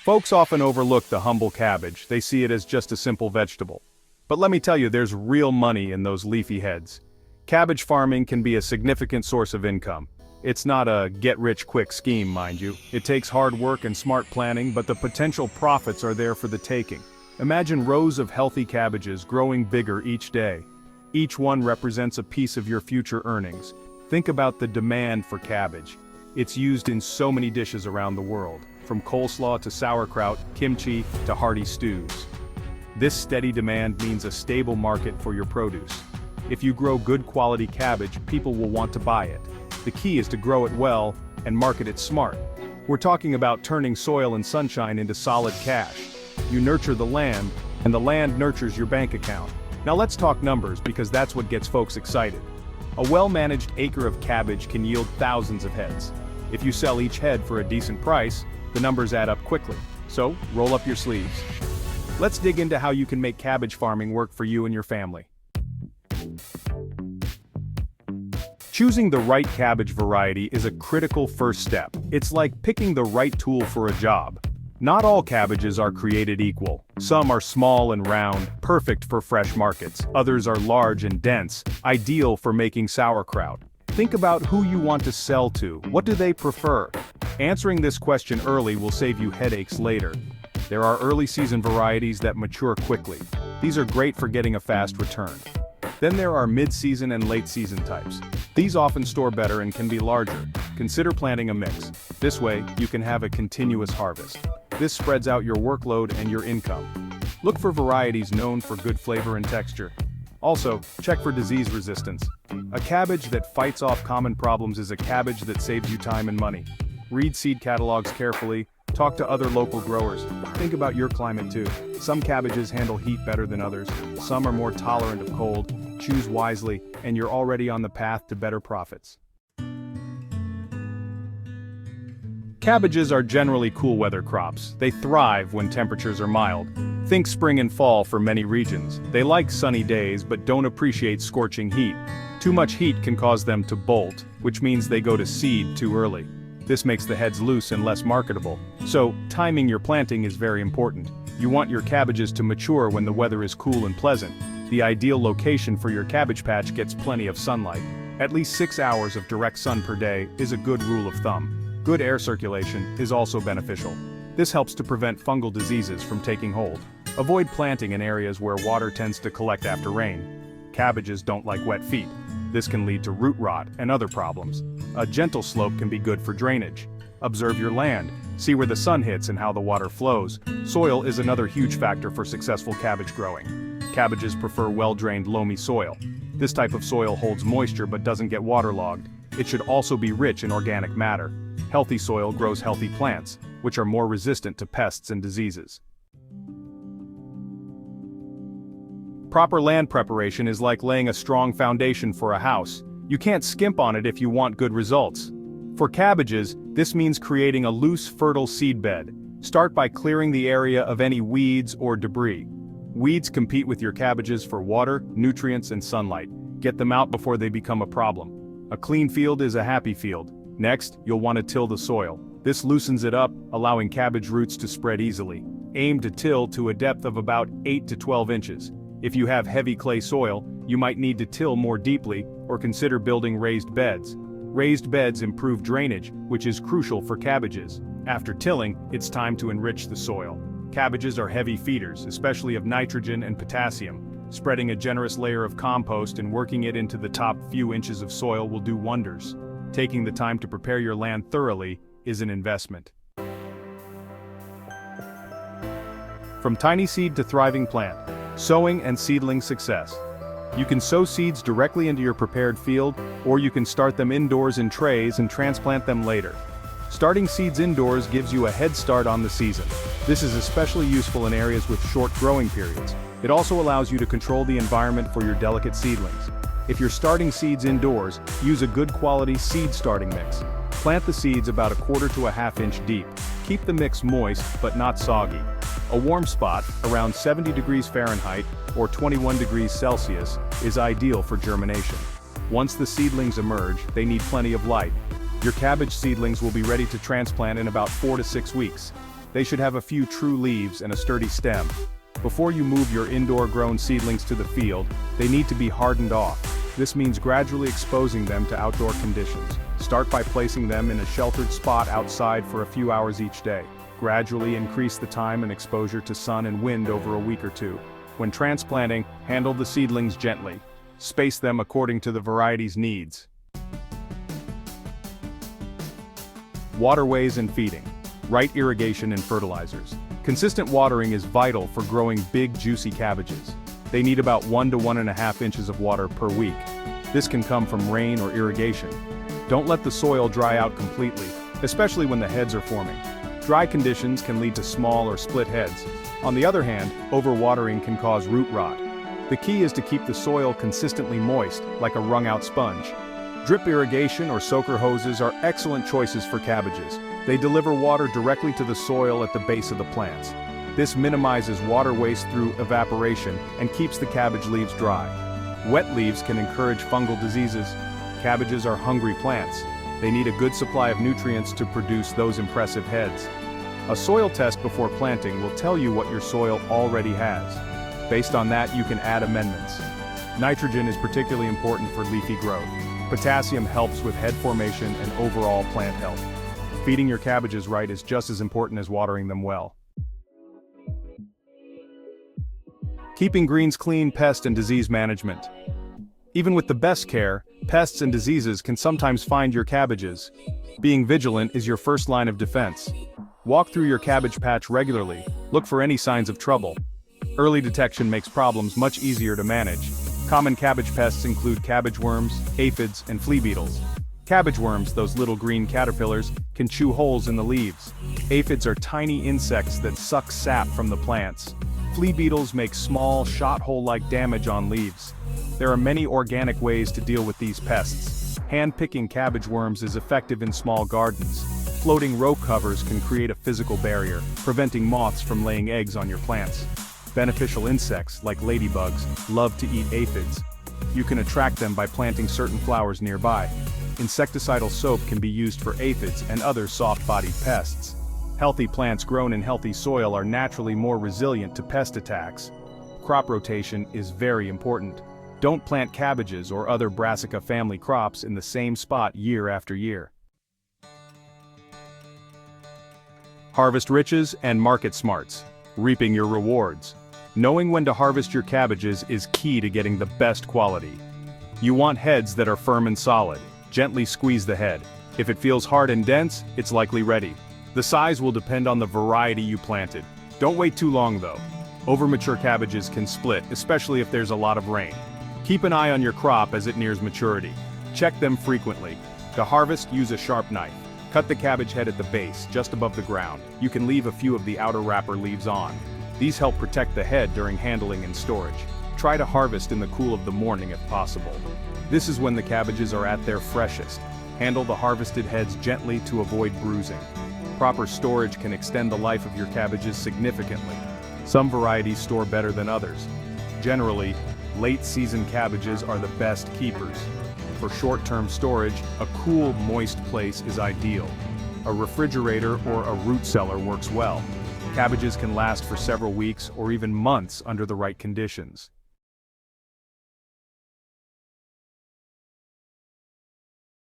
Folks often overlook the humble cabbage, they see it as just a simple vegetable. But let me tell you, there's real money in those leafy heads. Cabbage farming can be a significant source of income. It's not a get-rich-quick scheme, mind you. It takes hard work and smart planning, but the potential profits are there for the taking. Imagine rows of healthy cabbages growing bigger each day. Each one represents a piece of your future earnings. Think about the demand for cabbage. It's used in so many dishes around the world, from coleslaw to sauerkraut, kimchi to hearty stews. This steady demand means a stable market for your produce. If you grow good quality cabbage, people will want to buy it. The key is to grow it well and market it smart. We're talking about turning soil and sunshine into solid cash. You nurture the land, and the land nurtures your bank account. Now let's talk numbers, because that's what gets folks excited. A well-managed acre of cabbage can yield thousands of heads. If you sell each head for a decent price, the numbers add up quickly. So, roll up your sleeves. Let's dig into how you can make cabbage farming work for you and your family. Choosing the right cabbage variety is a critical first step. It's like picking the right tool for a job. Not all cabbages are created equal. Some are small and round, perfect for fresh markets. Others are large and dense, ideal for making sauerkraut. Think about who you want to sell to. What do they prefer? Answering this question early will save you headaches later. There are early season varieties that mature quickly. These are great for getting a fast return. Then there are mid-season and late-season types. These often store better and can be larger. Consider planting a mix. This way, you can have a continuous harvest. This spreads out your workload and your income. Look for varieties known for good flavor and texture. Also, check for disease resistance. A cabbage that fights off common problems is a cabbage that saves you time and money. Read seed catalogs carefully. Talk to other local growers. Think about your climate too. Some cabbages handle heat better than others. Some are more tolerant of cold. Choose wisely, and you're already on the path to better profits. Cabbages are generally cool weather crops. They thrive when temperatures are mild. Think spring and fall for many regions. They like sunny days but don't appreciate scorching heat. Too much heat can cause them to bolt, which means they go to seed too early. This makes the heads loose and less marketable. So, timing your planting is very important. You want your cabbages to mature when the weather is cool and pleasant. The ideal location for your cabbage patch gets plenty of sunlight. At least 6 hours of direct sun per day is a good rule of thumb. Good air circulation is also beneficial. This helps to prevent fungal diseases from taking hold. Avoid planting in areas where water tends to collect after rain. Cabbages don't like wet feet. This can lead to root rot and other problems. A gentle slope can be good for drainage. Observe your land. See where the sun hits and how the water flows. Soil is another huge factor for successful cabbage growing. Cabbages prefer well-drained, loamy soil. This type of soil holds moisture but doesn't get waterlogged. It should also be rich in organic matter. Healthy soil grows healthy plants, which are more resistant to pests and diseases. Proper land preparation is like laying a strong foundation for a house. You can't skimp on it if you want good results. For cabbages, this means creating a loose, fertile seed bed. Start by clearing the area of any weeds or debris. Weeds compete with your cabbages for water, nutrients, and sunlight. Get them out before they become a problem. A clean field is a happy field. Next, you'll want to till the soil. This loosens it up, allowing cabbage roots to spread easily. Aim to till to a depth of about 8 to 12 inches. If you have heavy clay soil, you might need to till more deeply or consider building raised beds. Raised beds improve drainage, which is crucial for cabbages. After tilling, it's time to enrich the soil. Cabbages are heavy feeders, especially of nitrogen and potassium. Spreading a generous layer of compost and working it into the top few inches of soil will do wonders. Taking the time to prepare your land thoroughly is an investment. From tiny seed to thriving plant, sowing and seedling success. You can sow seeds directly into your prepared field, or you can start them indoors in trays and transplant them later. Starting seeds indoors gives you a head start on the season. This is especially useful in areas with short growing periods. It also allows you to control the environment for your delicate seedlings. If you're starting seeds indoors, use a good quality seed starting mix. Plant the seeds about 1/4 to 1/2 inch deep. Keep the mix moist but not soggy. A warm spot, around 70 degrees Fahrenheit or 21 degrees Celsius, is ideal for germination. Once the seedlings emerge, they need plenty of light. Your cabbage seedlings will be ready to transplant in about 4 to 6 weeks. They should have a few true leaves and a sturdy stem. Before you move your indoor-grown seedlings to the field, they need to be hardened off. This means gradually exposing them to outdoor conditions. Start by placing them in a sheltered spot outside for a few hours each day. Gradually increase the time and exposure to sun and wind over a week or two. When transplanting, handle the seedlings gently. Space them according to the variety's needs. Waterways and feeding. Right irrigation and fertilizers. Consistent watering is vital for growing big, juicy cabbages. They need about 1 to 1.5 inches of water per week. This can come from rain or irrigation. Don't let the soil dry out completely, especially when the heads are forming. Dry conditions can lead to small or split heads. On the other hand, overwatering can cause root rot. The key is to keep the soil consistently moist, like a wrung-out sponge. Drip irrigation or soaker hoses are excellent choices for cabbages. They deliver water directly to the soil at the base of the plants. This minimizes water waste through evaporation and keeps the cabbage leaves dry. Wet leaves can encourage fungal diseases. Cabbages are hungry plants. They need a good supply of nutrients to produce those impressive heads. A soil test before planting will tell you what your soil already has. Based on that, you can add amendments. Nitrogen is particularly important for leafy growth. Potassium helps with head formation and overall plant health. Feeding your cabbages right is just as important as watering them well. Keeping greens clean, pest and disease management. Even with the best care, pests and diseases can sometimes find your cabbages. Being vigilant is your first line of defense. Walk through your cabbage patch regularly, look for any signs of trouble. Early detection makes problems much easier to manage. Common cabbage pests include cabbage worms, aphids, and flea beetles. Cabbage worms, those little green caterpillars, can chew holes in the leaves. Aphids are tiny insects that suck sap from the plants. Flea beetles make small, shot hole-like damage on leaves. There are many organic ways to deal with these pests. Hand-picking cabbage worms is effective in small gardens. Floating row covers can create a physical barrier, preventing moths from laying eggs on your plants. Beneficial insects, like ladybugs, love to eat aphids. You can attract them by planting certain flowers nearby. Insecticidal soap can be used for aphids and other soft-bodied pests. Healthy plants grown in healthy soil are naturally more resilient to pest attacks. Crop rotation is very important. Don't plant cabbages or other brassica family crops in the same spot year after year. Harvest riches and market smarts. Reaping your rewards. Knowing when to harvest your cabbages is key to getting the best quality. You want heads that are firm and solid. Gently squeeze the head. If it feels hard and dense, it's likely ready. The size will depend on the variety you planted. Don't wait too long though. Overmature cabbages can split, especially if there's a lot of rain. Keep an eye on your crop as it nears maturity. Check them frequently. To harvest, use a sharp knife. Cut the cabbage head at the base, just above the ground. You can leave a few of the outer wrapper leaves on. These help protect the head during handling and storage. Try to harvest in the cool of the morning if possible. This is when the cabbages are at their freshest. Handle the harvested heads gently to avoid bruising. Proper storage can extend the life of your cabbages significantly. Some varieties store better than others. Generally, late-season cabbages are the best keepers. For short-term storage, a cool, moist place is ideal. A refrigerator or a root cellar works well. Cabbages can last for several weeks or even months under the right conditions.